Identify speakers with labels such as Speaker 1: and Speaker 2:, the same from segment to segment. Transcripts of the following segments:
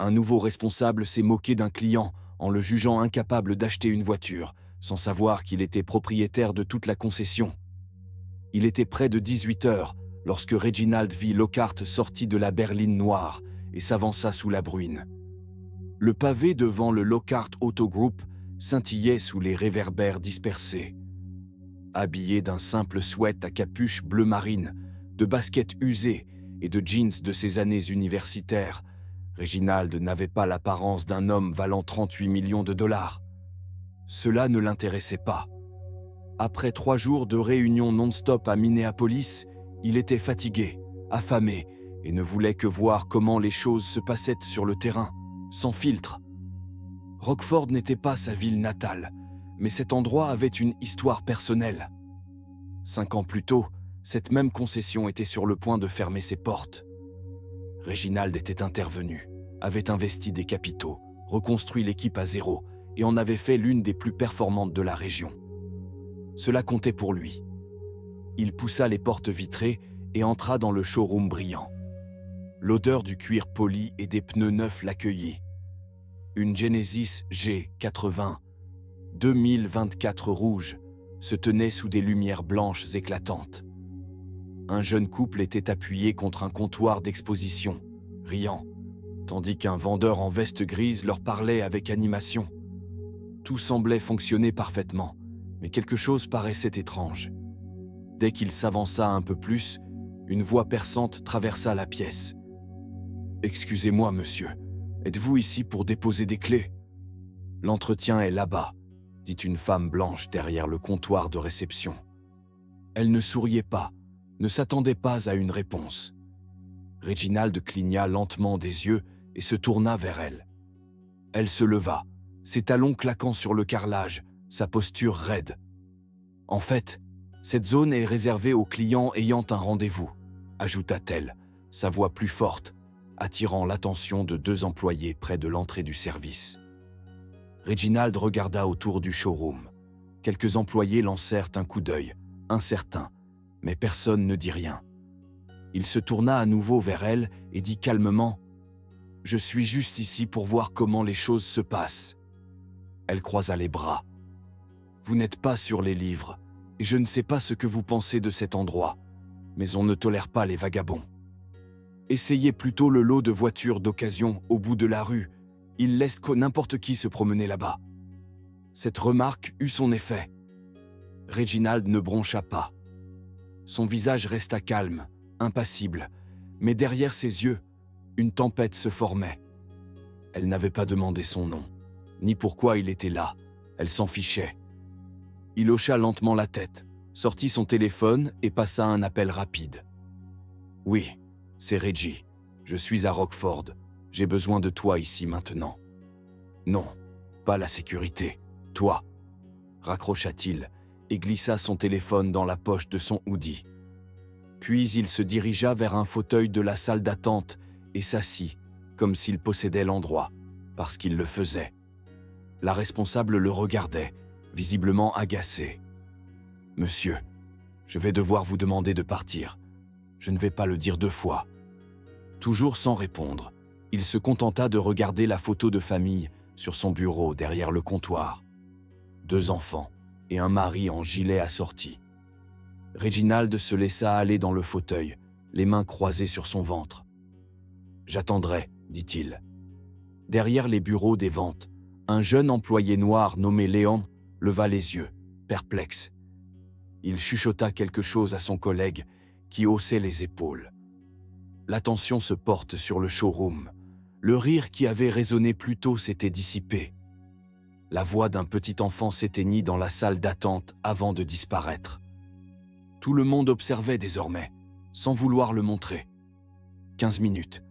Speaker 1: Un nouveau responsable s'est moqué d'un client en le jugeant incapable d'acheter une voiture, sans savoir qu'il était propriétaire de toute la concession. Il était près de 18 heures lorsque Reginald vit Lockhart sorti de la berline noire et s'avança sous la bruine. Le pavé devant le Lockhart Auto Group scintillait sous les réverbères dispersés. Habillé d'un simple sweat à capuche bleu marine, de baskets usées et de jeans de ses années universitaires, Reginald n'avait pas l'apparence d'un homme valant 38 millions de dollars. Cela ne l'intéressait pas. Après 3 jours de réunions non-stop à Minneapolis, il était fatigué, affamé et ne voulait que voir comment les choses se passaient sur le terrain, sans filtre. Rockford n'était pas sa ville natale, mais cet endroit avait une histoire personnelle. 5 ans plus tôt, cette même concession était sur le point de fermer ses portes. Reginald était intervenu, avait investi des capitaux, reconstruit l'équipe à zéro et en avait fait l'une des plus performantes de la région. Cela comptait pour lui. Il poussa les portes vitrées et entra dans le showroom brillant. L'odeur du cuir poli et des pneus neufs l'accueillit. Une Genesis G80 2024 rouge se tenait sous des lumières blanches éclatantes. Un jeune couple était appuyé contre un comptoir d'exposition, riant, tandis qu'un vendeur en veste grise leur parlait avec animation. Tout semblait fonctionner parfaitement, mais quelque chose paraissait étrange. Dès qu'il s'avança un peu plus, une voix perçante traversa la pièce. « Excusez-moi, monsieur, êtes-vous ici pour déposer des clés ? » « L'entretien est là-bas, » dit une femme blanche derrière le comptoir de réception. Elle ne souriait pas, ne s'attendait pas à une réponse. Reginald cligna lentement des yeux et se tourna vers elle. Elle se leva, ses talons claquant sur le carrelage, sa posture raide. « En fait, cette zone est réservée aux clients ayant un rendez-vous, » ajouta-t-elle, sa voix plus forte, attirant l'attention de 2 employés près de l'entrée du service. Reginald regarda autour du showroom. Quelques employés lancèrent un coup d'œil, incertain, mais personne ne dit rien. Il se tourna à nouveau vers elle et dit calmement « Je suis juste ici pour voir comment les choses se passent. » Elle croisa les bras. « Vous n'êtes pas sur les livres, et je ne sais pas ce que vous pensez de cet endroit, mais on ne tolère pas les vagabonds. Essayez plutôt le lot de voitures d'occasion au bout de la rue. Il laisse n'importe qui se promener là-bas. » Cette remarque eut son effet. Reginald ne broncha pas. Son visage resta calme, impassible, mais derrière ses yeux, une tempête se formait. Elle n'avait pas demandé son nom, ni pourquoi il était là. Elle s'en fichait. Il hocha lentement la tête, sortit son téléphone et passa un appel rapide. « Oui, c'est Reggie. Je suis à Rockford. J'ai besoin de toi ici maintenant. »« Non, pas la sécurité. Toi. » raccrocha-t-il et glissa son téléphone dans la poche de son hoodie. Puis il se dirigea vers un fauteuil de la salle d'attente et s'assit, comme s'il possédait l'endroit, parce qu'il le faisait. La responsable le regardait, visiblement agacée. « Monsieur, je vais devoir vous demander de partir. Je ne vais pas le dire 2 fois. » Toujours sans répondre, il se contenta de regarder la photo de famille sur son bureau derrière le comptoir. 2 enfants et un mari en gilet assorti. Reginald se laissa aller dans le fauteuil, les mains croisées sur son ventre. « J'attendrai, » dit-il. Derrière les bureaux des ventes, un jeune employé noir nommé Léon leva les yeux, perplexe. Il chuchota quelque chose à son collègue qui haussait les épaules. L'attention se porte sur le showroom. Le rire qui avait résonné plus tôt s'était dissipé. La voix d'un petit enfant s'éteignit dans la salle d'attente avant de disparaître. Tout le monde observait désormais, sans vouloir le montrer. 15 minutes,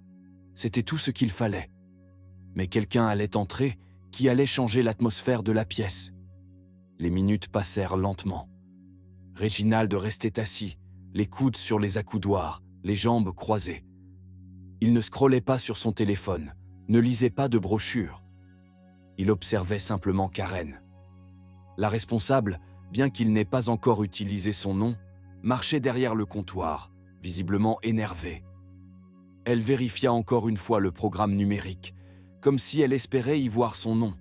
Speaker 1: c'était tout ce qu'il fallait. Mais quelqu'un allait entrer qui allait changer l'atmosphère de la pièce. Les minutes passèrent lentement. Reginald restait assis, les coudes sur les accoudoirs, les jambes croisées. Il ne scrollait pas sur son téléphone, ne lisait pas de brochure. Il observait simplement Karen. La responsable, bien qu'il n'ait pas encore utilisé son nom, marchait derrière le comptoir, visiblement énervée. Elle vérifia encore une fois le programme numérique, comme si elle espérait y voir son nom.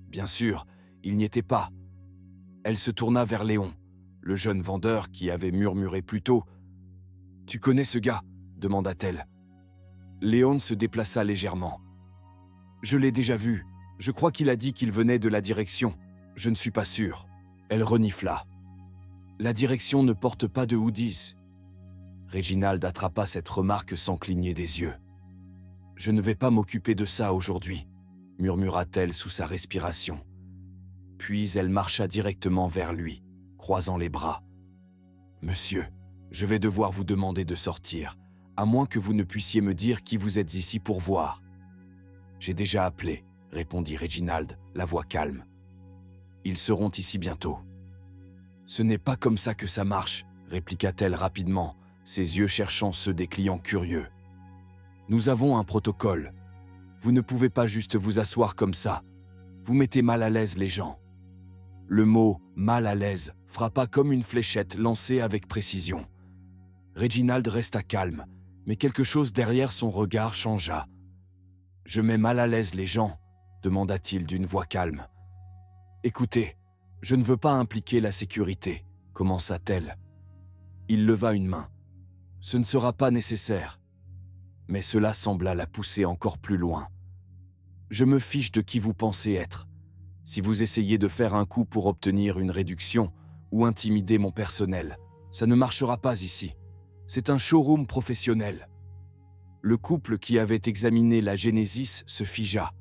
Speaker 1: Bien sûr, il n'y était pas. Elle se tourna vers Léon, le jeune vendeur qui avait murmuré plus tôt. « Tu connais ce gars ?» demanda-t-elle. Léon se déplaça légèrement. « Je l'ai déjà vu. Je crois qu'il a dit qu'il venait de la direction. Je ne suis pas sûr. » Elle renifla. « La direction ne porte pas de hoodies. » Reginald attrapa cette remarque sans cligner des yeux. « Je ne vais pas m'occuper de ça aujourd'hui, » murmura-t-elle sous sa respiration. Puis elle marcha directement vers lui, croisant les bras. « Monsieur, je vais devoir vous demander de sortir, à moins que vous ne puissiez me dire qui vous êtes ici pour voir. »« J'ai déjà appelé, » répondit Reginald, la voix calme. « Ils seront ici bientôt. »« Ce n'est pas comme ça que ça marche, » répliqua-t-elle rapidement, ses yeux cherchant ceux des clients curieux. « Nous avons un protocole. Vous ne pouvez pas juste vous asseoir comme ça. Vous mettez mal à l'aise les gens. » Le mot « mal à l'aise » frappa comme une fléchette lancée avec précision. Reginald resta calme, mais quelque chose derrière son regard changea. « Je mets mal à l'aise les gens ?» demanda-t-il d'une voix calme. « Écoutez, je ne veux pas impliquer la sécurité, » commença-t-elle. Il leva une main. « Ce ne sera pas nécessaire. » Mais cela sembla la pousser encore plus loin. « Je me fiche de qui vous pensez être. Si vous essayez de faire un coup pour obtenir une réduction ou intimider mon personnel, ça ne marchera pas ici. C'est un showroom professionnel. » Le couple qui avait examiné la Genesis se figea.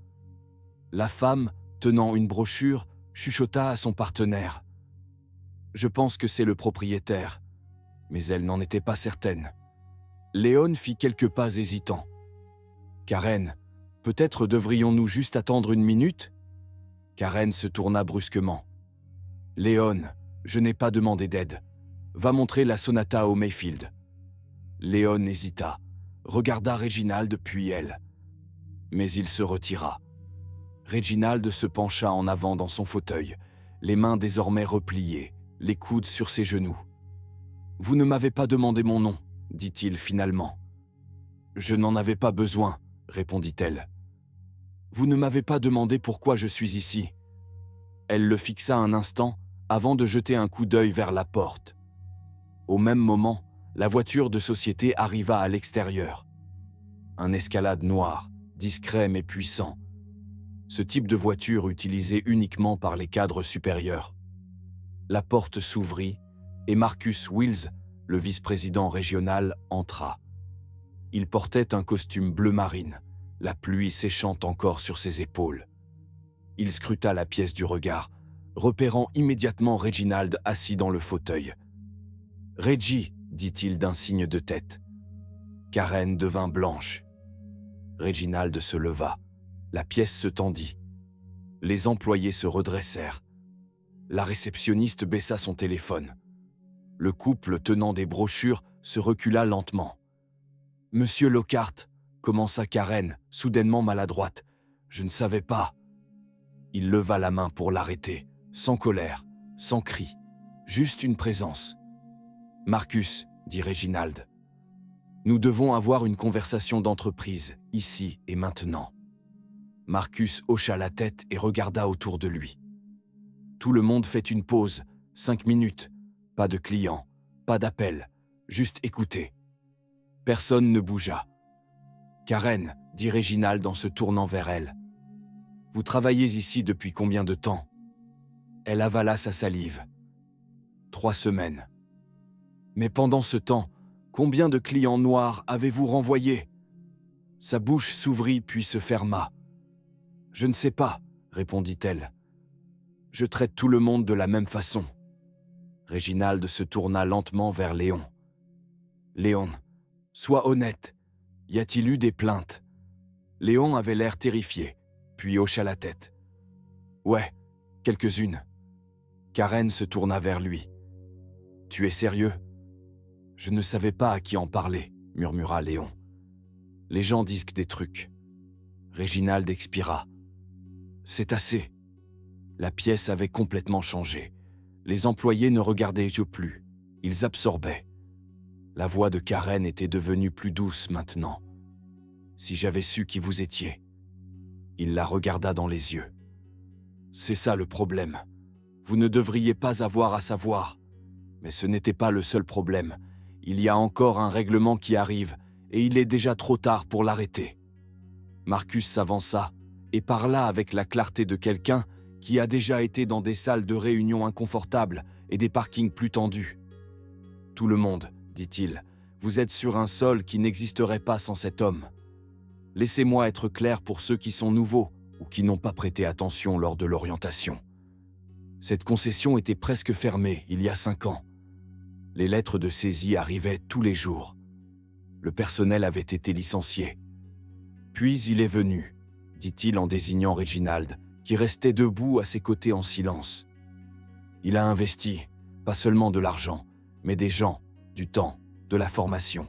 Speaker 1: La femme, tenant une brochure, chuchota à son partenaire. « Je pense que c'est le propriétaire. » Mais elle n'en était pas certaine. Léon fit quelques pas hésitants. « Karen, peut-être devrions-nous juste attendre une minute ?» Karen se tourna brusquement. « Léon, je n'ai pas demandé d'aide. Va montrer la sonata au Mayfield. » Léon hésita, regarda Reginald puis elle. Mais il se retira. Reginald se pencha en avant dans son fauteuil, les mains désormais repliées, les coudes sur ses genoux. « Vous ne m'avez pas demandé mon nom, » dit-il finalement. « Je n'en avais pas besoin, » répondit-elle. « Vous ne m'avez pas demandé pourquoi je suis ici. » Elle le fixa un instant avant de jeter un coup d'œil vers la porte. Au même moment, la voiture de société arriva à l'extérieur. Un escalade noir, discret mais puissant. Ce type de voiture utilisé uniquement par les cadres supérieurs. La porte s'ouvrit et Marcus Wills, le vice-président régional, entra. Il portait un costume bleu marine, la pluie séchant encore sur ses épaules. Il scruta la pièce du regard, repérant immédiatement Reginald assis dans le fauteuil. « Reggie !» dit-il d'un signe de tête. Karen devint blanche. Reginald se leva. La pièce se tendit. Les employés se redressèrent. La réceptionniste baissa son téléphone. Le couple tenant des brochures se recula lentement. « Monsieur Lockhart !» commença Karen, soudainement maladroite. « Je ne savais pas. » Il leva la main pour l'arrêter, sans colère, sans cri, juste une présence. « Marcus !» dit Reginald. « Nous devons avoir une conversation d'entreprise, ici et maintenant. » Marcus hocha la tête et regarda autour de lui. Tout le monde fait une pause, 5 minutes. Pas de clients, pas d'appel, juste écouter. Personne ne bougea. « Karen !» dit Reginald en se tournant vers elle. « Vous travaillez ici depuis combien de temps ?» Elle avala sa salive. « 3 semaines. » Mais pendant ce temps, combien de clients noirs avez-vous renvoyés ? Sa bouche s'ouvrit puis se ferma. « Je ne sais pas, » répondit-elle. « Je traite tout le monde de la même façon. » Reginald se tourna lentement vers Léon. « Léon, sois honnête. Y a-t-il eu des plaintes ?» Léon avait l'air terrifié, puis hocha la tête. « Ouais, quelques-unes. » Karen se tourna vers lui. « Tu es sérieux ? » « Je ne savais pas à qui en parler, » murmura Léon. « Les gens disent des trucs. » Reginald expira. « C'est assez. » La pièce avait complètement changé. Les employés ne regardaient plus. Ils absorbaient. La voix de Karen était devenue plus douce maintenant. « Si j'avais su qui vous étiez. » Il la regarda dans les yeux. « C'est ça le problème. Vous ne devriez pas avoir à savoir. Mais ce n'était pas le seul problème. Il y a encore un règlement qui arrive, et il est déjà trop tard pour l'arrêter. » Marcus s'avança, et parla avec la clarté de quelqu'un qui a déjà été dans des salles de réunion inconfortables et des parkings plus tendus. « Tout le monde, dit-il, vous êtes sur un sol qui n'existerait pas sans cet homme. Laissez-moi être clair pour ceux qui sont nouveaux ou qui n'ont pas prêté attention lors de l'orientation. Cette concession était presque fermée il y a 5 ans. Les lettres de saisie arrivaient tous les jours. Le personnel avait été licencié. Puis il est venu, dit-il en désignant Reginald, qui restait debout à ses côtés en silence. Il a investi, pas seulement de l'argent, mais des gens, du temps, de la formation.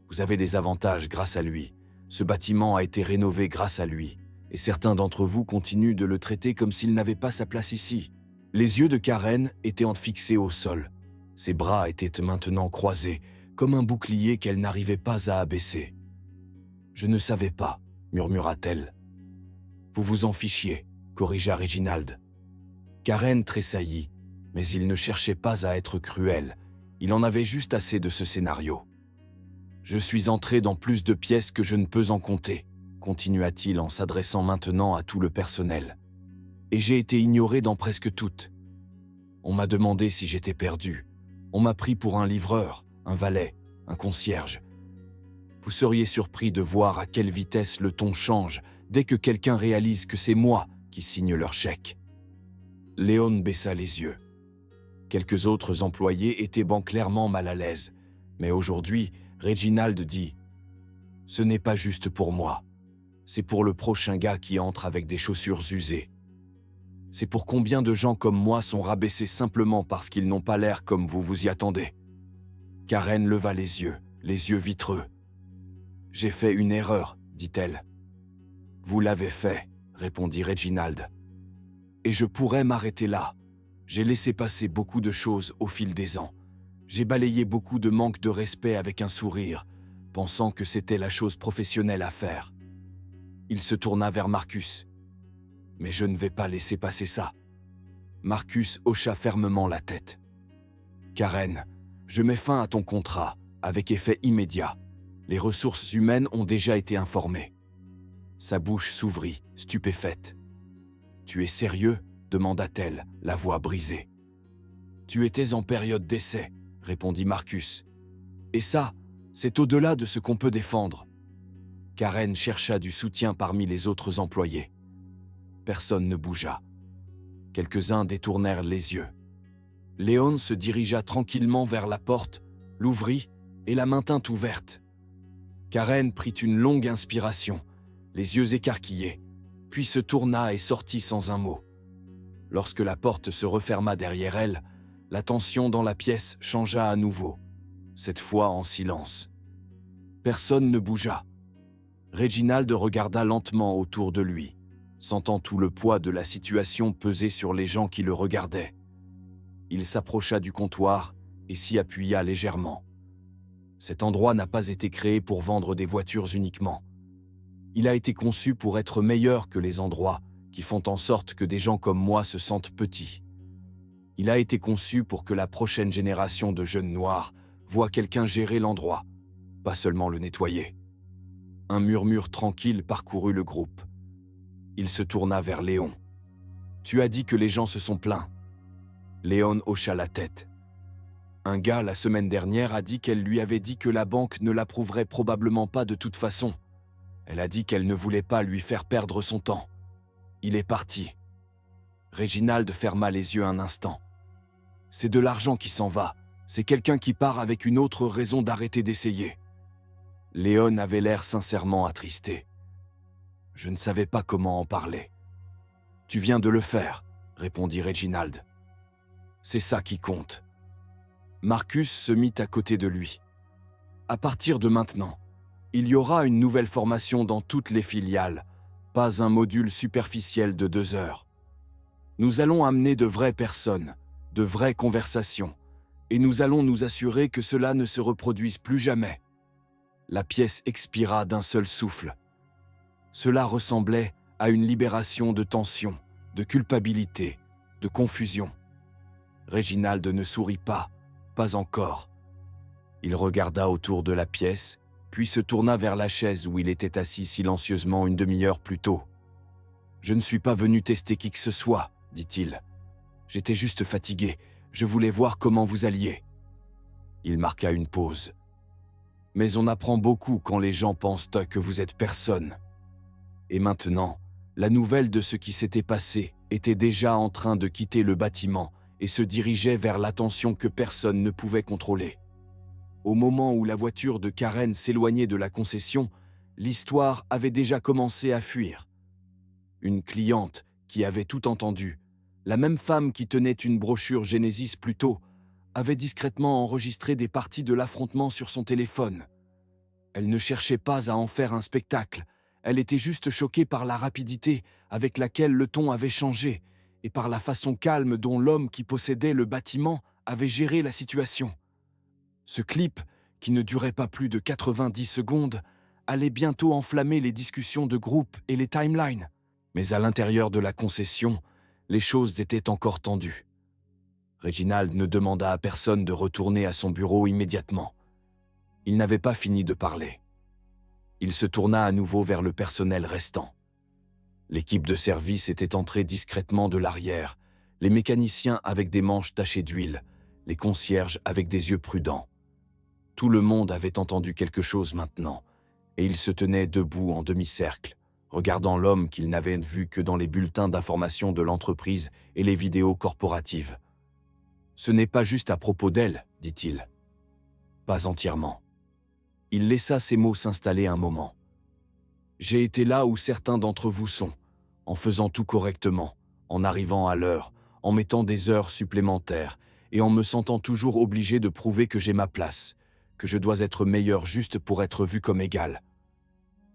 Speaker 1: Vous avez des avantages grâce à lui. Ce bâtiment a été rénové grâce à lui, et certains d'entre vous continuent de le traiter comme s'il n'avait pas sa place ici. » Les yeux de Karen étaient fixés au sol. Ses bras étaient maintenant croisés, comme un bouclier qu'elle n'arrivait pas à abaisser. « Je ne savais pas, » murmura-t-elle. « Vous vous en fichiez, » corrigea Reginald. Karen tressaillit, mais il ne cherchait pas à être cruel. Il en avait juste assez de ce scénario. « Je suis entré dans plus de pièces que je ne peux en compter, » continua-t-il en s'adressant maintenant à tout le personnel. « Et j'ai été ignoré dans presque toutes. On m'a demandé si j'étais perdu. On m'a pris pour un livreur, un valet, un concierge. Vous seriez surpris de voir à quelle vitesse le ton change dès que quelqu'un réalise que c'est moi qui signe leur chèque. » Léon baissa les yeux. Quelques autres employés étaient clairement mal à l'aise, mais aujourd'hui, Reginald dit « Ce n'est pas juste pour moi. C'est pour le prochain gars qui entre avec des chaussures usées. C'est pour combien de gens comme moi sont rabaissés simplement parce qu'ils n'ont pas l'air comme vous vous y attendez. » Karen leva les yeux vitreux. « J'ai fait une erreur, dit-elle. »« Vous l'avez fait, » répondit Reginald. « Et je pourrais m'arrêter là. J'ai laissé passer beaucoup de choses au fil des ans. J'ai balayé beaucoup de manque de respect avec un sourire, pensant que c'était la chose professionnelle à faire. » Il se tourna vers Marcus. « Mais je ne vais pas laisser passer ça. » Marcus hocha fermement la tête. « Karen, je mets fin à ton contrat, avec effet immédiat. Les ressources humaines ont déjà été informées. » Sa bouche s'ouvrit, stupéfaite. « Tu es sérieux ?» demanda-t-elle, la voix brisée. « Tu étais en période d'essai, » répondit Marcus. « Et ça, c'est au-delà de ce qu'on peut défendre. » Karen chercha du soutien parmi les autres employés. Personne ne bougea. Quelques-uns détournèrent les yeux. Léon se dirigea tranquillement vers la porte, l'ouvrit et la maintint ouverte. Karen prit une longue inspiration, les yeux écarquillés, puis se tourna et sortit sans un mot. Lorsque la porte se referma derrière elle, la tension dans la pièce changea à nouveau, cette fois en silence. Personne ne bougea. Reginald regarda lentement autour de lui, sentant tout le poids de la situation peser sur les gens qui le regardaient. Il s'approcha du comptoir et s'y appuya légèrement. Cet endroit n'a pas été créé pour vendre des voitures uniquement. Il a été conçu pour être meilleur que les endroits qui font en sorte que des gens comme moi se sentent petits. Il a été conçu pour que la prochaine génération de jeunes noirs voit quelqu'un gérer l'endroit, pas seulement le nettoyer. Un murmure tranquille parcourut le groupe. Il se tourna vers Léon. « Tu as dit que les gens se sont plaints. » Léon hocha la tête. « Un gars la semaine dernière a dit qu'elle lui avait dit que la banque ne l'approuverait probablement pas de toute façon. Elle a dit qu'elle ne voulait pas lui faire perdre son temps. Il est parti. » Reginald ferma les yeux un instant. « C'est de l'argent qui s'en va. C'est quelqu'un qui part avec une autre raison d'arrêter d'essayer. » Léon avait l'air sincèrement attristé. « Je ne savais pas comment en parler. »« Tu viens de le faire, » répondit Reginald. « C'est ça qui compte. » Marcus se mit à côté de lui. « À partir de maintenant, il y aura une nouvelle formation dans toutes les filiales, pas un module superficiel de 2 heures. Nous allons amener de vraies personnes, de vraies conversations, et nous allons nous assurer que cela ne se reproduise plus jamais. » La pièce expira d'un seul souffle. Cela ressemblait à une libération de tension, de culpabilité, de confusion. Reginald ne sourit pas encore. Il regarda autour de la pièce, puis se tourna vers la chaise où il était assis silencieusement une demi-heure plus tôt. « Je ne suis pas venu tester qui que ce soit, » dit-il. « J'étais juste fatigué, je voulais voir comment vous alliez. » Il marqua une pause. « Mais on apprend beaucoup quand les gens pensent que vous êtes personne. » Et maintenant, la nouvelle de ce qui s'était passé était déjà en train de quitter le bâtiment et se dirigeait vers l'attention que personne ne pouvait contrôler. Au moment où la voiture de Karen s'éloignait de la concession, l'histoire avait déjà commencé à fuir. Une cliente qui avait tout entendu, la même femme qui tenait une brochure Genesis plus tôt, avait discrètement enregistré des parties de l'affrontement sur son téléphone. Elle ne cherchait pas à en faire un spectacle, elle était juste choquée par la rapidité avec laquelle le ton avait changé et par la façon calme dont l'homme qui possédait le bâtiment avait géré la situation. Ce clip, qui ne durait pas plus de 90 secondes, allait bientôt enflammer les discussions de groupe et les timelines. Mais à l'intérieur de la concession, les choses étaient encore tendues. Reginald ne demanda à personne de retourner à son bureau immédiatement. Il n'avait pas fini de parler. Il se tourna à nouveau vers le personnel restant. L'équipe de service était entrée discrètement de l'arrière, les mécaniciens avec des manches tachées d'huile, les concierges avec des yeux prudents. Tout le monde avait entendu quelque chose maintenant, et ils se tenaient debout en demi-cercle, regardant l'homme qu'ils n'avaient vu que dans les bulletins d'information de l'entreprise et les vidéos corporatives. « Ce n'est pas juste à propos d'elle, dit-il. » Pas entièrement. Il laissa ces mots s'installer un moment. « J'ai été là où certains d'entre vous sont, en faisant tout correctement, en arrivant à l'heure, en mettant des heures supplémentaires et en me sentant toujours obligé de prouver que j'ai ma place, que je dois être meilleur juste pour être vu comme égal. »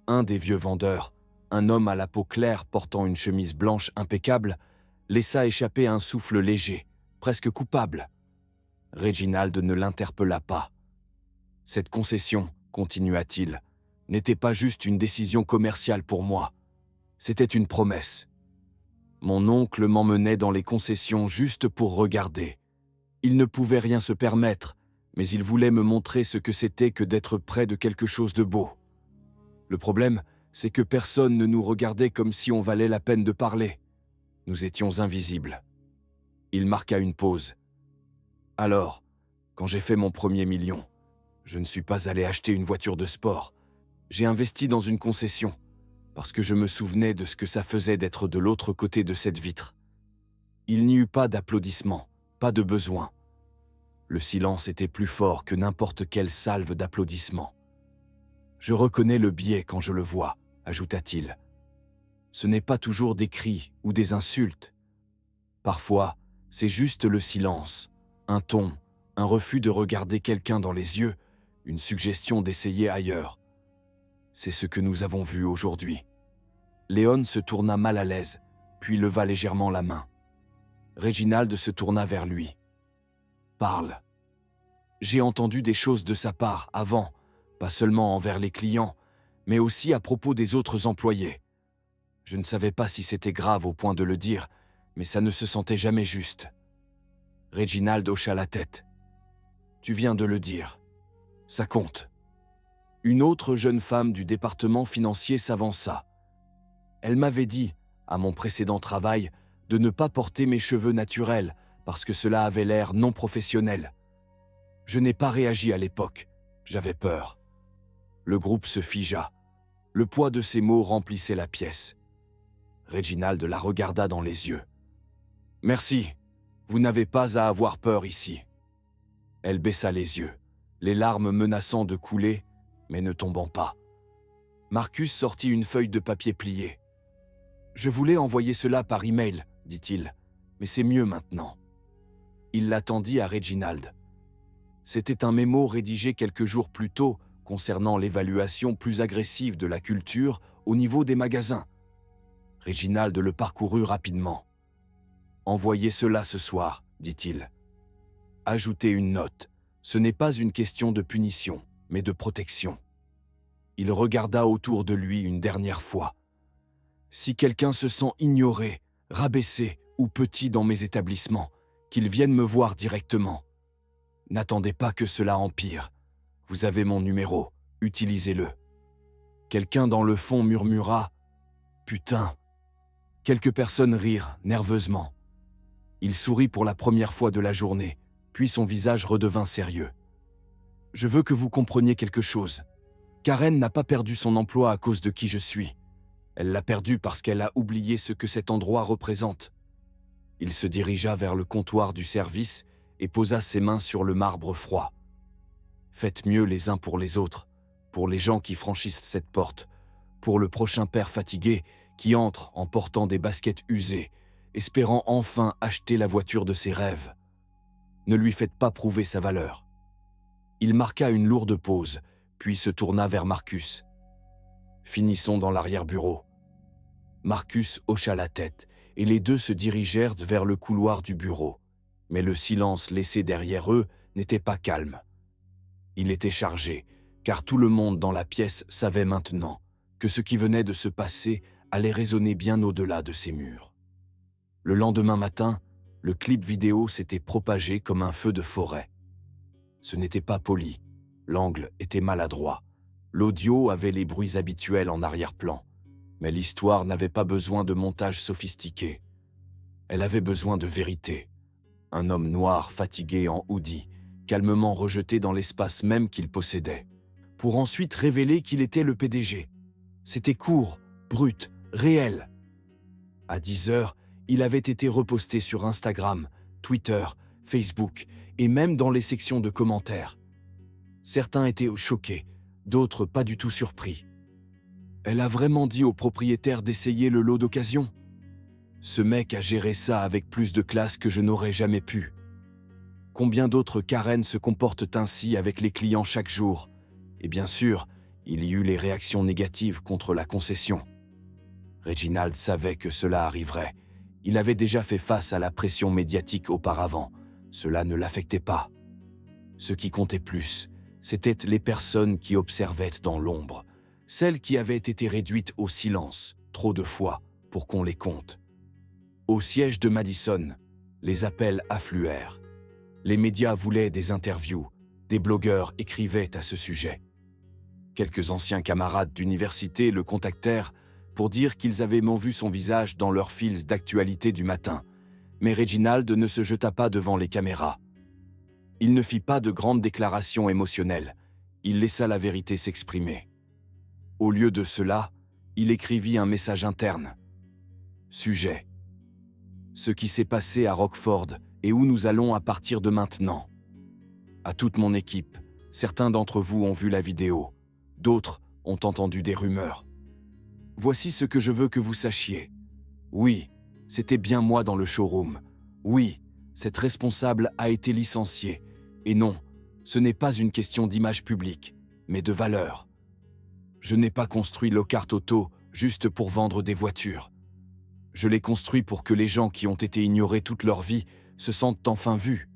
Speaker 1: Un des vieux vendeurs, un homme à la peau claire portant une chemise blanche impeccable, laissa échapper un souffle léger, presque coupable. Reginald ne l'interpella pas. « Cette concession, continua-t-il, n'était pas juste une décision commerciale pour moi. C'était une promesse. Mon oncle m'emmenait dans les concessions juste pour regarder. Il ne pouvait rien se permettre, mais il voulait me montrer ce que c'était que d'être près de quelque chose de beau. Le problème, c'est que personne ne nous regardait comme si on valait la peine de parler. Nous étions invisibles. » Il marqua une pause. « Alors, quand j'ai fait mon premier million, je ne suis pas allé acheter une voiture de sport. J'ai investi dans une concession, parce que je me souvenais de ce que ça faisait d'être de l'autre côté de cette vitre. Il n'y eut pas d'applaudissements, pas de besoin. Le silence était plus fort que n'importe quelle salve d'applaudissements. « Je reconnais le biais quand je le vois, » ajouta-t-il. « Ce n'est pas toujours des cris ou des insultes. Parfois, c'est juste le silence, un ton, un refus de regarder quelqu'un dans les yeux, une suggestion d'essayer ailleurs. C'est ce que nous avons vu aujourd'hui. » Léon se tourna mal à l'aise, puis leva légèrement la main. Reginald se tourna vers lui. « Parle. J'ai entendu des choses de sa part avant, pas seulement envers les clients, mais aussi à propos des autres employés. Je ne savais pas si c'était grave au point de le dire, mais ça ne se sentait jamais juste. » Reginald hocha la tête. « Tu viens de le dire. Ça compte. » Une autre jeune femme du département financier s'avança. Elle m'avait dit, à mon précédent travail, de ne pas porter mes cheveux naturels parce que cela avait l'air non professionnel. Je n'ai pas réagi à l'époque. J'avais peur. Le groupe se figea. Le poids de ces mots remplissait la pièce. Reginald la regarda dans les yeux. « Merci. Vous n'avez pas à avoir peur ici. » Elle baissa les yeux, les larmes menaçant de couler, mais ne tombant pas. Marcus sortit une feuille de papier pliée. « Je voulais envoyer cela par email, dit-il, mais c'est mieux maintenant. » Il la tendit à Reginald. C'était un mémo rédigé quelques jours plus tôt concernant l'évaluation plus agressive de la culture au niveau des magasins. Reginald le parcourut rapidement. « Envoyez cela ce soir, dit-il. Ajoutez une note. Ce n'est pas une question de punition, mais de protection. » Il regarda autour de lui une dernière fois. Si quelqu'un se sent ignoré, rabaissé ou petit dans mes établissements, qu'il vienne me voir directement. N'attendez pas que cela empire. Vous avez mon numéro, utilisez-le. » Quelqu'un dans le fond murmura « Putain !» Quelques personnes rirent nerveusement. Il sourit pour la première fois de la journée, puis son visage redevint sérieux. « Je veux que vous compreniez quelque chose. Karen n'a pas perdu son emploi à cause de qui je suis. Elle l'a perdu parce qu'elle a oublié ce que cet endroit représente. » Il se dirigea vers le comptoir du service et posa ses mains sur le marbre froid. « Faites mieux les uns pour les autres, pour les gens qui franchissent cette porte, pour le prochain père fatigué qui entre en portant des baskets usées, espérant enfin acheter la voiture de ses rêves. Ne lui faites pas prouver sa valeur. » Il marqua une lourde pause, puis se tourna vers Marcus. « Finissons dans l'arrière-bureau. » Marcus hocha la tête, et les deux se dirigèrent vers le couloir du bureau. Mais le silence laissé derrière eux n'était pas calme. Il était chargé, car tout le monde dans la pièce savait maintenant que ce qui venait de se passer allait résonner bien au-delà de ces murs. Le lendemain matin, le clip vidéo s'était propagé comme un feu de forêt. Ce n'était pas poli, l'angle était maladroit, l'audio avait les bruits habituels en arrière-plan, mais l'histoire n'avait pas besoin de montage sophistiqué. Elle avait besoin de vérité. Un homme noir fatigué en hoodie, calmement rejeté dans l'espace même qu'il possédait, pour ensuite révéler qu'il était le PDG. C'était court, brut, réel. À 10 heures, il avait été reposté sur Instagram, Twitter, Facebook et même dans les sections de commentaires. Certains étaient choqués, d'autres pas du tout surpris. Elle a vraiment dit au propriétaire d'essayer le lot d'occasion. Ce mec a géré ça avec plus de classe que je n'aurais jamais pu. Combien d'autres Karen se comportent ainsi avec les clients chaque jour? Et bien sûr, il y eut les réactions négatives contre la concession. Reginald savait que cela arriverait. Il avait déjà fait face à la pression médiatique auparavant. Cela ne l'affectait pas. Ce qui comptait plus, c'étaient les personnes qui observaient dans l'ombre, celles qui avaient été réduites au silence, trop de fois, pour qu'on les compte. Au siège de Madison, les appels affluèrent. Les médias voulaient des interviews, des blogueurs écrivaient à ce sujet. Quelques anciens camarades d'université le contactèrent pour dire qu'ils avaient vu son visage dans leurs fils d'actualité du matin, mais Reginald ne se jeta pas devant les caméras. Il ne fit pas de grandes déclarations émotionnelles, il laissa la vérité s'exprimer. Au lieu de cela, il écrivit un message interne. Sujet. Ce qui s'est passé à Rockford et où nous allons à partir de maintenant. À toute mon équipe, certains d'entre vous ont vu la vidéo, d'autres ont entendu des rumeurs. Voici ce que je veux que vous sachiez. Oui, c'était bien moi dans le showroom. Oui, cette responsable a été licenciée. Et non, ce n'est pas une question d'image publique, mais de valeur. Je n'ai pas construit Lockhart Auto juste pour vendre des voitures. Je l'ai construit pour que les gens qui ont été ignorés toute leur vie se sentent enfin vus.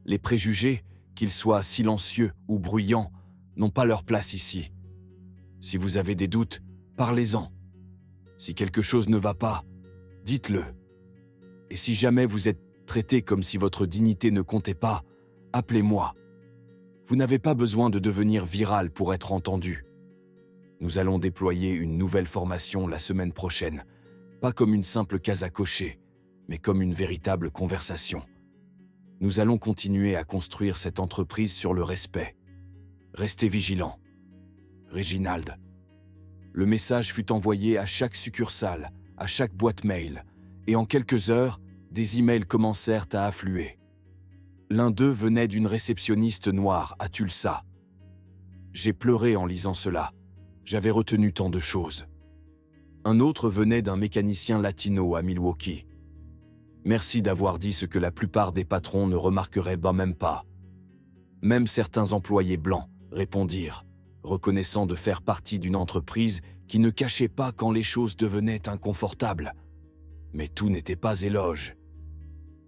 Speaker 1: Les préjugés, qu'ils soient silencieux ou bruyants, n'ont pas leur place ici. Si vous avez des doutes, parlez-en. Si quelque chose ne va pas, dites-le. Et si jamais vous êtes traité comme si votre dignité ne comptait pas, appelez-moi. Vous n'avez pas besoin de devenir viral pour être entendu. Nous allons déployer une nouvelle formation la semaine prochaine, pas comme une simple case à cocher, mais comme une véritable conversation. Nous allons continuer à construire cette entreprise sur le respect. Restez vigilants. Reginald. Le message fut envoyé à chaque succursale, à chaque boîte mail, et en quelques heures, des emails commencèrent à affluer. L'un d'eux venait d'une réceptionniste noire à Tulsa. J'ai pleuré en lisant cela. J'avais retenu tant de choses. Un autre venait d'un mécanicien latino à Milwaukee. Merci d'avoir dit ce que la plupart des patrons ne remarqueraient même pas. Même certains employés blancs répondirent, reconnaissant de faire partie d'une entreprise qui ne cachait pas quand les choses devenaient inconfortables. Mais tout n'était pas éloge.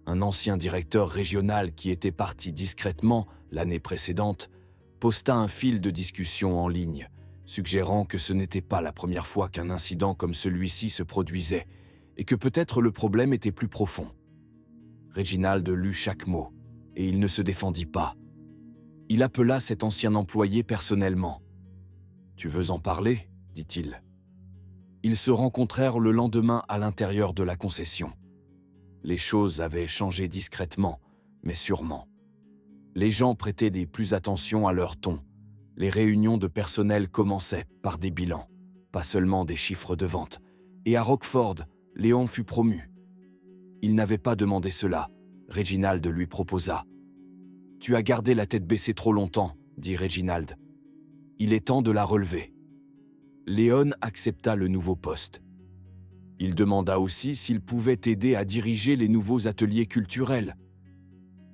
Speaker 1: Un ancien directeur régional qui était parti discrètement l'année précédente posta un fil de discussion en ligne, suggérant que ce n'était pas la première fois qu'un incident comme celui-ci se produisait et que peut-être le problème était plus profond. Reginald lut chaque mot, et il ne se défendit pas. Il appela cet ancien employé personnellement. « Tu veux en parler ?» dit-il. Ils se rencontrèrent le lendemain à l'intérieur de la concession. Les choses avaient changé discrètement, mais sûrement. Les gens prêtaient plus attention à leur ton. Les réunions de personnel commençaient par des bilans, pas seulement des chiffres de vente. Et à Rockford, Léon fut promu. Il n'avait pas demandé cela. Reginald lui proposa. « Tu as gardé la tête baissée trop longtemps, » dit Reginald. « Il est temps de la relever. » Léon accepta le nouveau poste. Il demanda aussi s'il pouvait aider à diriger les nouveaux ateliers culturels.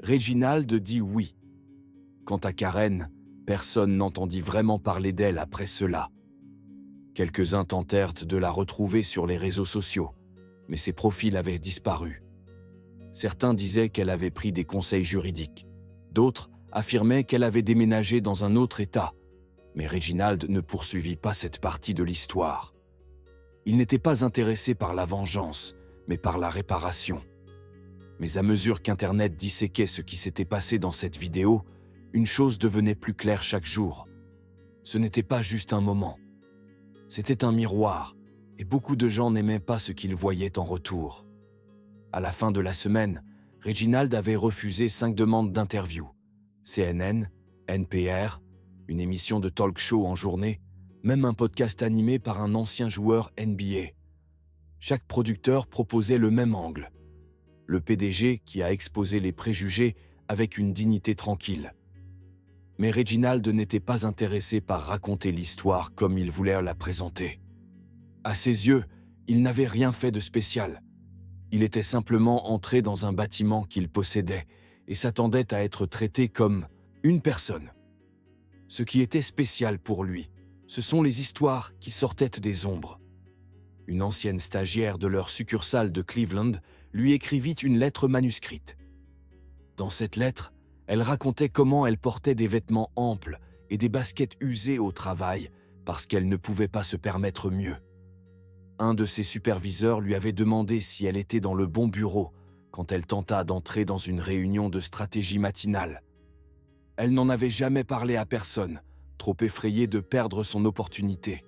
Speaker 1: Reginald dit oui. Quant à Karen, personne n'entendit vraiment parler d'elle après cela. Quelques-uns tentèrent de la retrouver sur les réseaux sociaux, mais ses profils avaient disparu. Certains disaient qu'elle avait pris des conseils juridiques. D'autres affirmaient qu'elle avait déménagé dans un autre État. Mais Reginald ne poursuivit pas cette partie de l'histoire. Il n'était pas intéressé par la vengeance, mais par la réparation. Mais à mesure qu'Internet disséquait ce qui s'était passé dans cette vidéo, une chose devenait plus claire chaque jour. Ce n'était pas juste un moment. C'était un miroir, et beaucoup de gens n'aimaient pas ce qu'ils voyaient en retour. À la fin de la semaine, Reginald avait refusé 5 demandes d'interview. CNN, NPR, une émission de talk show en journée, même un podcast animé par un ancien joueur NBA. Chaque producteur proposait le même angle. Le PDG qui a exposé les préjugés avec une dignité tranquille. Mais Reginald n'était pas intéressé par raconter l'histoire comme il voulait la présenter. À ses yeux, il n'avait rien fait de spécial. Il était simplement entré dans un bâtiment qu'il possédait et s'attendait à être traité comme une personne. Ce qui était spécial pour lui, ce sont les histoires qui sortaient des ombres. Une ancienne stagiaire de leur succursale de Cleveland lui écrivit une lettre manuscrite. Dans cette lettre, elle racontait comment elle portait des vêtements amples et des baskets usées au travail parce qu'elle ne pouvait pas se permettre mieux. Un de ses superviseurs lui avait demandé si elle était dans le bon bureau quand elle tenta d'entrer dans une réunion de stratégie matinale. Elle n'en avait jamais parlé à personne, trop effrayée de perdre son opportunité.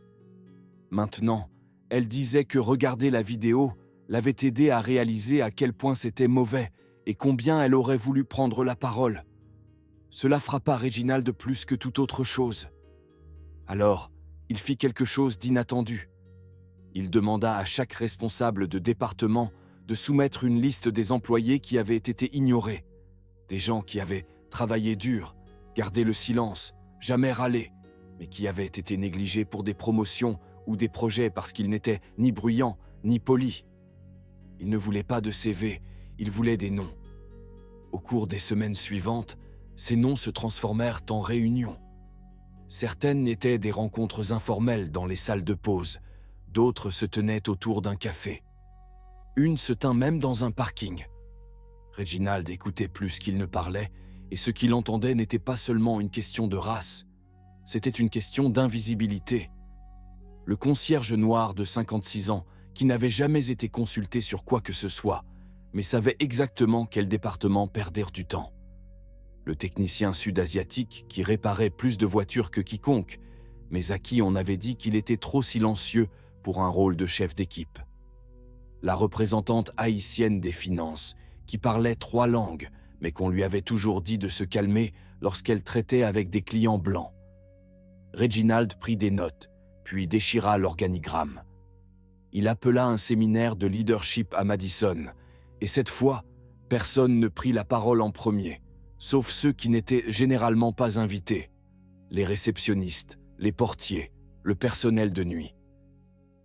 Speaker 1: Maintenant, elle disait que regarder la vidéo l'avait aidée à réaliser à quel point c'était mauvais et combien elle aurait voulu prendre la parole. Cela frappa Reginald plus que toute autre chose. Alors, il fit quelque chose d'inattendu. Il demanda à chaque responsable de département de soumettre une liste des employés qui avaient été ignorés, des gens qui avaient travaillé dur, gardé le silence, jamais râlé, mais qui avaient été négligés pour des promotions ou des projets parce qu'ils n'étaient ni bruyants ni polis. Il ne voulait pas de CV, il voulait des noms. Au cours des semaines suivantes, ces noms se transformèrent en réunions. Certaines étaient des rencontres informelles dans les salles de pause, d'autres se tenaient autour d'un café. Une se tint même dans un parking. Reginald écoutait plus qu'il ne parlait, et ce qu'il entendait n'était pas seulement une question de race, c'était une question d'invisibilité. Le concierge noir de 56 ans, qui n'avait jamais été consulté sur quoi que ce soit, mais savait exactement quel département perdait du temps. Le technicien sud-asiatique qui réparait plus de voitures que quiconque, mais à qui on avait dit qu'il était trop silencieux pour un rôle de chef d'équipe. La représentante haïtienne des finances, qui parlait 3 langues, mais qu'on lui avait toujours dit de se calmer lorsqu'elle traitait avec des clients blancs. Reginald prit des notes, puis déchira l'organigramme. Il appela un séminaire de leadership à Madison, et cette fois, personne ne prit la parole en premier, sauf ceux qui n'étaient généralement pas invités, les réceptionnistes, les portiers, le personnel de nuit.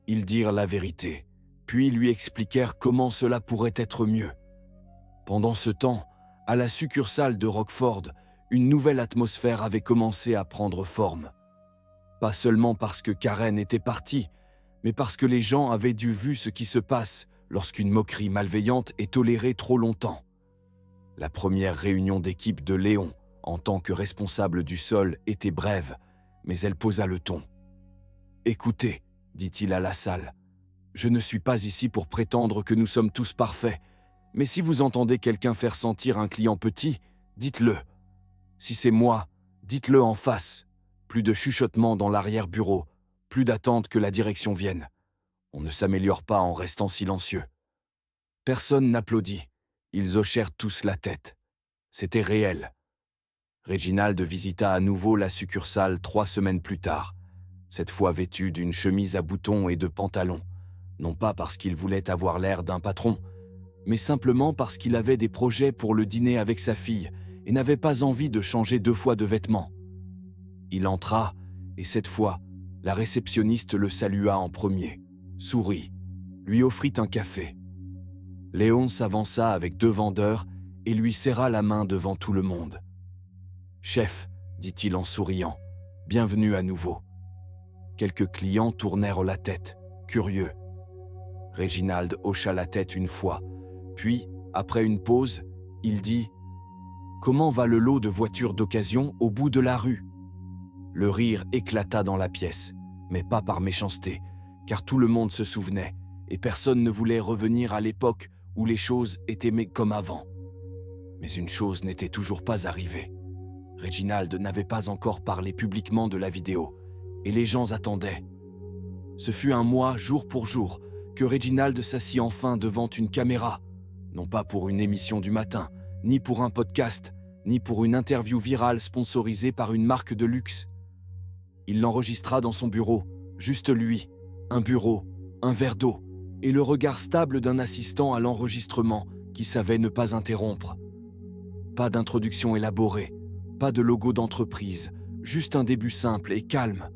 Speaker 1: Ils dirent la vérité, puis lui expliquèrent comment cela pourrait être mieux. Pendant ce temps, à la succursale de Rockford, une nouvelle atmosphère avait commencé à prendre forme. Pas seulement parce que Karen était partie, mais parce que les gens avaient dû vu ce qui se passe lorsqu'une moquerie malveillante est tolérée trop longtemps. La première réunion d'équipe de Léon, en tant que responsable du sol, était brève, mais elle posa le ton. Écoutez, dit-il à la salle, je ne suis pas ici pour prétendre que nous sommes tous parfaits, mais si vous entendez quelqu'un faire sentir un client petit, dites-le. Si c'est moi, dites-le en face. Plus de chuchotements dans l'arrière-bureau, plus d'attente que la direction vienne. On ne s'améliore pas en restant silencieux. Personne n'applaudit. Ils hochèrent tous la tête. C'était réel. Reginald visita à nouveau la succursale 3 semaines plus tard, cette fois vêtu d'une chemise à boutons et de pantalons, non pas parce qu'il voulait avoir l'air d'un patron, mais simplement parce qu'il avait des projets pour le dîner avec sa fille et n'avait pas envie de changer 2 fois de vêtements. Il entra, et cette fois, la réceptionniste le salua en premier, sourit, lui offrit un café. Léon s'avança avec 2 vendeurs et lui serra la main devant tout le monde. « Chef, dit-il en souriant, bienvenue à nouveau. » Quelques clients tournèrent la tête, curieux. Reginald hocha la tête une fois, puis, après une pause, il dit « Comment va le lot de voitures d'occasion au bout de la rue ?» Le rire éclata dans la pièce, mais pas par méchanceté, car tout le monde se souvenait, et personne ne voulait revenir à l'époque où les choses étaient comme avant. Mais une chose n'était toujours pas arrivée. Reginald n'avait pas encore parlé publiquement de la vidéo, et les gens attendaient. Ce fut un mois, jour pour jour, que Reginald s'assit enfin devant une caméra, non pas pour une émission du matin, ni pour un podcast, ni pour une interview virale sponsorisée par une marque de luxe. Il l'enregistra dans son bureau, juste lui, un bureau, un verre d'eau, et le regard stable d'un assistant à l'enregistrement qui savait ne pas interrompre. Pas d'introduction élaborée, pas de logo d'entreprise, juste un début simple et calme.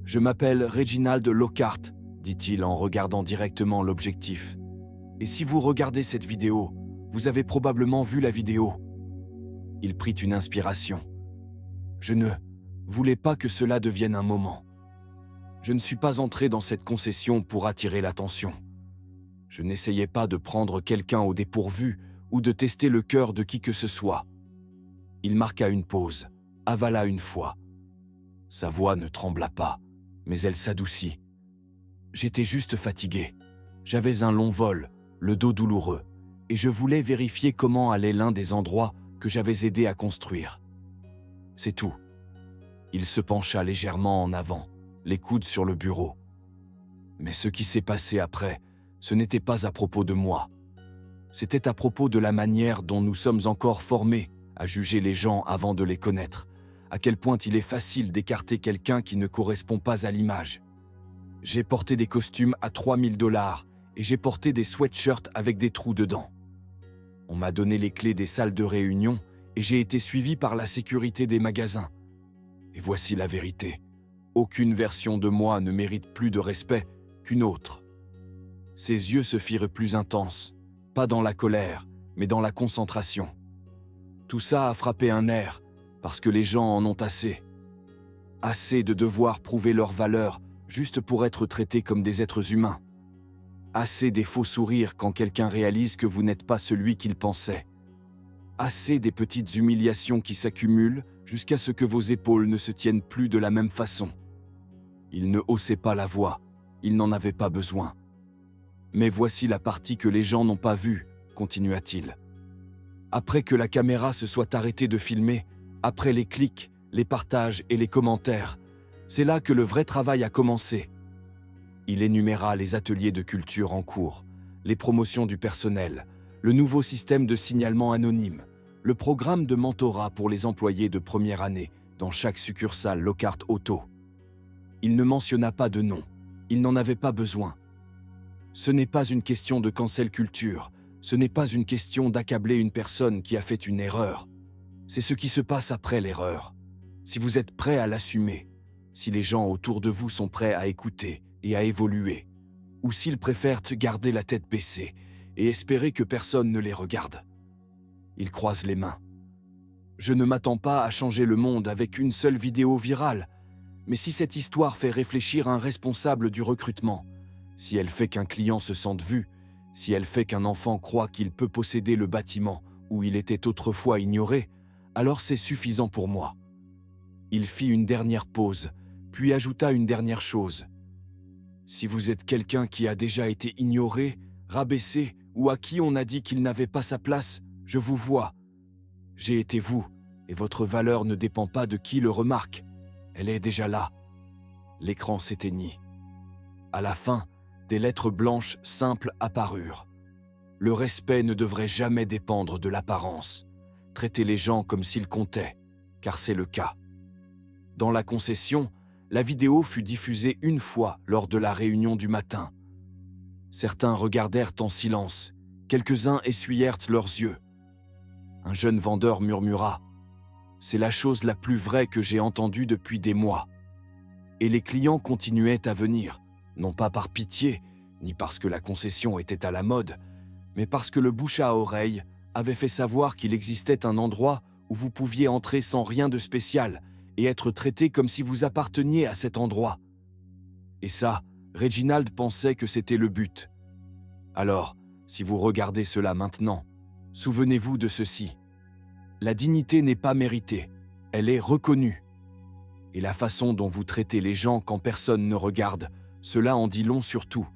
Speaker 1: « Je m'appelle Reginald Lockhart », dit-il en regardant directement l'objectif. « Et si vous regardez cette vidéo, vous avez probablement vu la vidéo. » Il prit une inspiration. « Je ne voulais pas que cela devienne un moment. Je ne suis pas entré dans cette concession pour attirer l'attention. Je n'essayais pas de prendre quelqu'un au dépourvu ou de tester le cœur de qui que ce soit. » Il marqua une pause, avala une fois. Sa voix ne trembla pas, mais elle s'adoucit. J'étais juste fatigué. J'avais un long vol, le dos douloureux, et je voulais vérifier comment allait l'un des endroits que j'avais aidé à construire. C'est tout. Il se pencha légèrement en avant, les coudes sur le bureau. Mais ce qui s'est passé après, ce n'était pas à propos de moi. C'était à propos de la manière dont nous sommes encore formés à juger les gens avant de les connaître, à quel point il est facile d'écarter quelqu'un qui ne correspond pas à l'image. J'ai porté des costumes à 3000 $ et j'ai porté des sweatshirts avec des trous dedans. On m'a donné les clés des salles de réunion et j'ai été suivi par la sécurité des magasins. Et voici la vérité. Aucune version de moi ne mérite plus de respect qu'une autre. Ses yeux se firent plus intenses, pas dans la colère, mais dans la concentration. Tout ça a frappé un nerf, parce que les gens en ont assez. Assez de devoir prouver leur valeur juste pour être traités comme des êtres humains. Assez des faux sourires quand quelqu'un réalise que vous n'êtes pas celui qu'il pensait. Assez des petites humiliations qui s'accumulent jusqu'à ce que vos épaules ne se tiennent plus de la même façon. Il ne haussait pas la voix, il n'en avait pas besoin. Mais voici la partie que les gens n'ont pas vue, continua-t-il. Après que la caméra se soit arrêtée de filmer, après les clics, les partages et les commentaires, c'est là que le vrai travail a commencé. Il énuméra les ateliers de culture en cours, les promotions du personnel, le nouveau système de signalement anonyme, le programme de mentorat pour les employés de première année dans chaque succursale Lockhart Auto. Il ne mentionna pas de nom, il n'en avait pas besoin. Ce n'est pas une question de cancel culture, ce n'est pas une question d'accabler une personne qui a fait une erreur. C'est ce qui se passe après l'erreur. Si vous êtes prêt à l'assumer, si les gens autour de vous sont prêts à écouter et à évoluer, ou s'ils préfèrent garder la tête baissée et espérer que personne ne les regarde. Il croise les mains. Je ne m'attends pas à changer le monde avec une seule vidéo virale, mais si cette histoire fait réfléchir un responsable du recrutement, si elle fait qu'un client se sente vu, si elle fait qu'un enfant croit qu'il peut posséder le bâtiment où il était autrefois ignoré, alors c'est suffisant pour moi. Il fit une dernière pause, puis ajouta une dernière chose. Si vous êtes quelqu'un qui a déjà été ignoré, rabaissé ou à qui on a dit qu'il n'avait pas sa place, je vous vois. J'ai été vous, et votre valeur ne dépend pas de qui le remarque. Elle est déjà là. L'écran s'éteignit. À la fin, des lettres blanches simples apparurent. Le respect ne devrait jamais dépendre de l'apparence. Traitez les gens comme s'ils comptaient, car c'est le cas. Dans la concession, la vidéo fut diffusée une fois lors de la réunion du matin. Certains regardèrent en silence, quelques-uns essuyèrent leurs yeux. Un jeune vendeur murmura « C'est la chose la plus vraie que j'ai entendue depuis des mois. » Et les clients continuaient à venir, non pas par pitié, ni parce que la concession était à la mode, mais parce que le bouche à oreille avait fait savoir qu'il existait un endroit où vous pouviez entrer sans rien de spécial et être traité comme si vous apparteniez à cet endroit. Et ça, Reginald pensait que c'était le but. Alors, si vous regardez cela maintenant, souvenez-vous de ceci. La dignité n'est pas méritée, elle est reconnue. Et la façon dont vous traitez les gens quand personne ne regarde, cela en dit long sur tout.